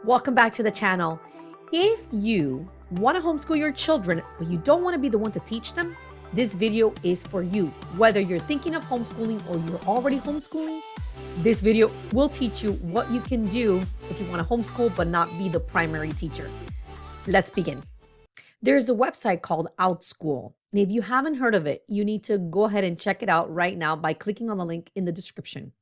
Welcome back to the channel. If you want to homeschool your children, but you don't want to be the one to teach them, this video is for you. Whether you're thinking of homeschooling or you're already homeschooling, this video will teach you what you can do if you want to homeschool but not be the primary teacher. Let's begin. There's a website called OUTSCHOOL. And if you haven't heard of it, you need to go ahead and check it out right now by clicking on the link in the description.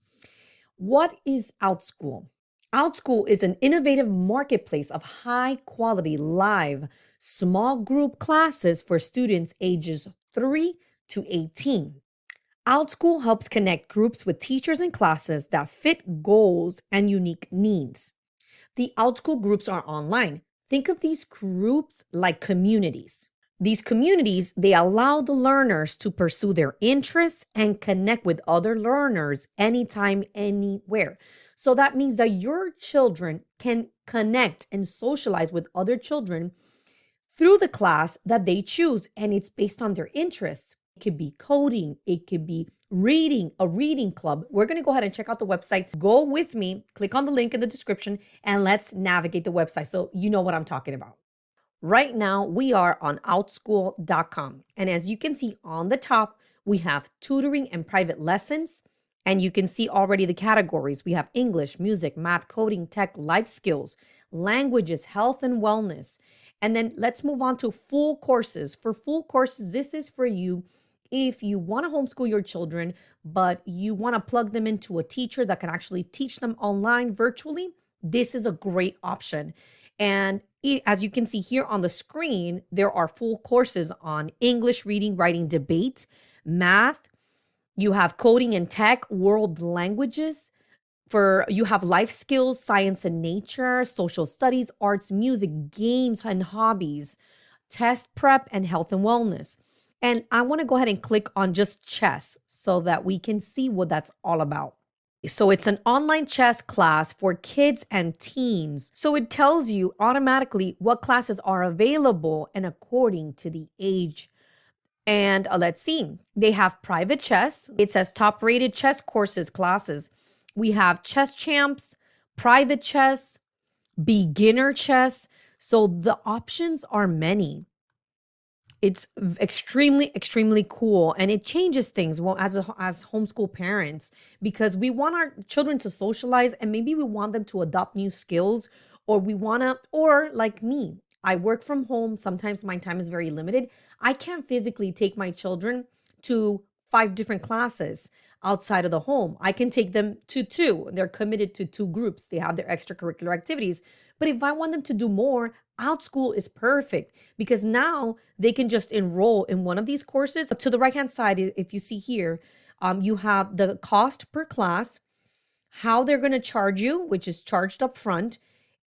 What is OUTSCHOOL? OUTSCHOOL is an innovative marketplace of high-quality, live, small group classes for students ages 3 to 18. OUTSCHOOL helps connect groups with teachers and classes that fit goals and unique needs. The OUTSCHOOL groups are online. Think of these groups like communities. These communities, they allow the learners to pursue their interests and connect with other learners anytime, anywhere. So that means that your children can connect and socialize with other children through the class that they choose, and it's based on their interests. It could be coding, it could be reading, a reading club. We're going to go ahead and check out the website. Go with me, click on the link in the description, and let's navigate the website so you know what I'm talking about. Right now, we are on outschool.com. And as you can see on the top, we have tutoring and private lessons. And you can see already the categories. We have English, music, math, coding, tech, life skills, languages, health and wellness. And then let's move on to full courses. For full courses, this is for you if you want to homeschool your children, but you want to plug them into a teacher that can actually teach them online virtually. This is a great option. And as you can see here on the screen, there are full courses on English, reading, writing, debate, math. You have coding and tech, world languages. You have life skills, science and nature, social studies, arts, music, games and hobbies, test prep, and health and wellness. And I want to go ahead and click on just chess so that we can see what that's all about. So it's an online chess class for kids and teens. So it tells you automatically what classes are available and according to the age. And let's see, they have private chess. It says top rated chess courses, classes. We have chess champs, private chess, beginner chess. So the options are many. It's extremely, extremely cool. And it changes things as homeschool parents, because we want our children to socialize and maybe we want them to adopt new skills, or like me, I work from home. Sometimes my time is very limited. I can't physically take my children to 5 different classes outside of the home. I can take them to 2. They're committed to 2 groups. They have their extracurricular activities. But if I want them to do more, OUTSCHOOL is perfect because now they can just enroll in one of these courses. To the right-hand side, if you see here, you have the cost per class, how they're going to charge you, which is charged up front.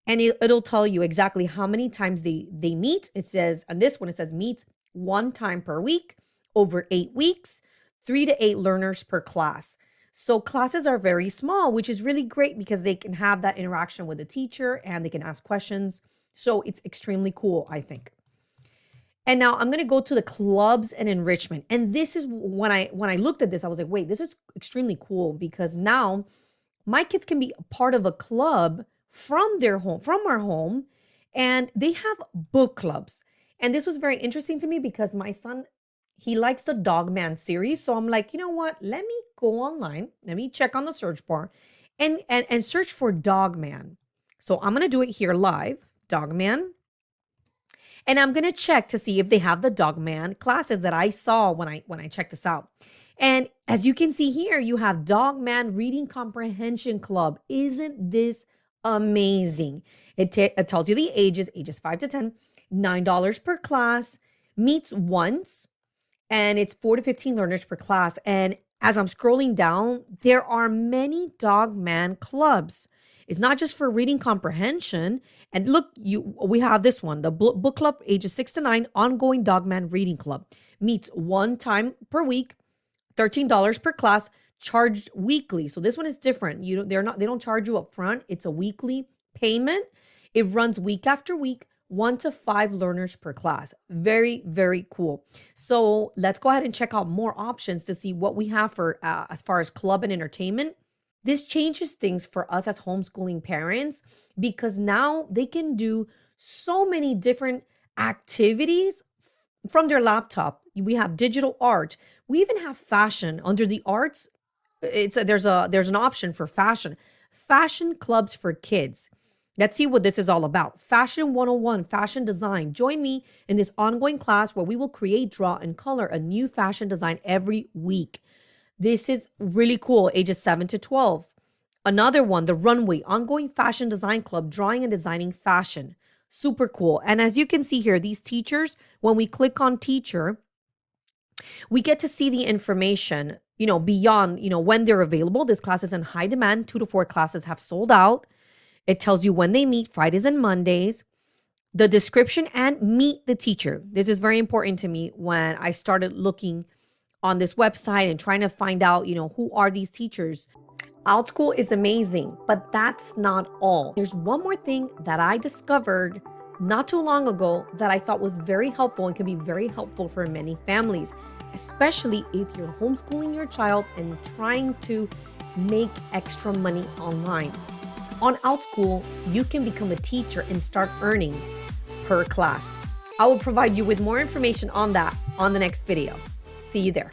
And it'll tell you exactly how many times they meet. It says, on this one, it says meets 1 time per week over 8 weeks, 3 to 8 learners per class. So classes are very small, which is really great because they can have that interaction with the teacher and they can ask questions. So it's extremely cool, I think. And now I'm going to go to the clubs and enrichment. And this is when I looked at this, I was like, wait, this is extremely cool because now my kids can be a part of a club from our home, and they have book clubs. And this was very interesting to me because my son, he likes the Dogman series. So I'm like, you know what? Let me go online. Let me check on the search bar and search for Dogman. So I'm going to do it here live, Dogman. And I'm going to check to see if they have the Dogman classes that I saw when I checked this out. And as you can see here, you have Dogman Reading Comprehension Club. Isn't this amazing? It tells you the ages 5 to 10, $9 per class, meets once, and it's 4 to 15 learners per class. And as I'm scrolling down, there are many Dogman clubs. It's not just for reading comprehension. And look, we have this one, the book club, ages 6 to 9, ongoing Dogman reading club, meets 1 time per week, $13 per class, charged weekly. So this one is different. They don't charge you up front. It's a weekly payment. It runs week after week, 1 to 5 learners per class. Very, very cool. So let's go ahead and check out more options to see what we have for as far as club and entertainment. This changes things for us as homeschooling parents because now they can do so many different activities from their laptop. We have digital art. We even have fashion under the arts. There's an option for fashion clubs for kids. Let's see what this is all about. Fashion 101, fashion design. Join me in this ongoing class where we will create, draw, and color a new fashion design every week. This is really cool, ages 7 to 12. Another one, the Runway, ongoing fashion design club, drawing and designing fashion. Super cool. And as you can see here, these teachers, when we click on teacher, we get to see the information, beyond, when they're available. This class is in high demand. 2 to 4 classes have sold out. It tells you when they meet, Fridays and Mondays, the description, and meet the teacher. This is very important to me when I started looking on this website and trying to find out, who are these teachers. OUTSCHOOL is amazing, but that's not all. There's one more thing that I discovered not too long ago that I thought was very helpful and can be very helpful for many families, especially if you're homeschooling your child and trying to make extra money online. On OUTSCHOOL, you can become a teacher and start earning per class. I will provide you with more information on that on the next video. See you there.